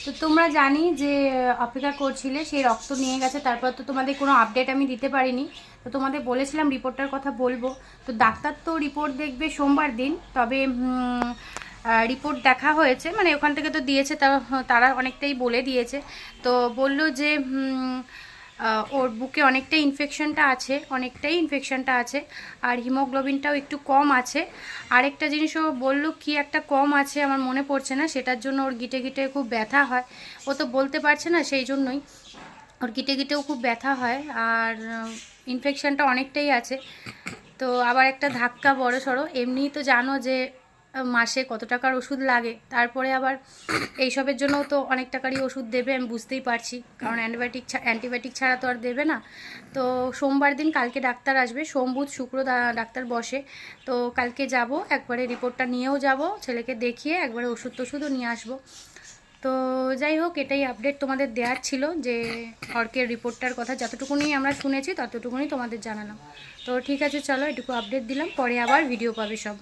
তো তোমরা জানি যে অপেক্ষা করছিলে, সেই রক্ত নিয়ে গেছে, তারপর তো তোমাদের কোনো আপডেট আমি দিতে পারিনি। তো তোমাদের বলেছিলাম রিপোর্টটার কথা বলবো। তো ডাক্তার তো রিপোর্ট দেখবে সোমবার দিন, তবে রিপোর্ট দেখা হয়েছে, মানে ওখান থেকে তো দিয়েছে, তারা অনেকটাই বলে দিয়েছে। তো বলল যে ওর বুকে অনেকটাই ইনফেকশনটা আছে, আর হিমোগ্লোবিনটাও একটু কম আছে। আরেকটা জিনিসও বললো কি একটা কম আছে, আমার মনে পড়ছে না, সেটার জন্য ওর গিটে গিটে খুব ব্যথা হয়। ও তো বলতে পারছে না, সেই জন্যই ওর গিটে গিটেও খুব ব্যথা হয়, আর ইনফেকশনটা অনেকটাই আছে। তো আবার একটা ধাক্কা বড় সড়ো, এমনিই তো জানো যে মাসে কত টাকার ওষুধ লাগে, তারপরে আবার এইসবের জন্যও তো অনেক টাকারই ওষুধ দেবে, আমি বুঝতেই পারছি, কারণ অ্যান্টিবায়োটিক ছাড়া তো আর দেবে না। তো সোমবার দিন, কালকে ডাক্তার আসবে, সোম বুধ শুক্র ডাক্তার বসে। তো কালকে যাব, একবারে রিপোর্টটা নিয়েও যাব, ছেলেকে দেখিয়ে একবারে ওষুধ টষুধও নিয়ে আসবো। তো যাই হোক, এটাই আপডেট তোমাদের দেওয়ার ছিল, যে অর্কের রিপোর্টটার কথা যতটুকুনি আমরা শুনেছি ততটুকুনি তোমাদের জানালাম। তো ঠিক আছে, চলো, এটুকু আপডেট দিলাম, পরে আবার ভিডিও পাবে সব।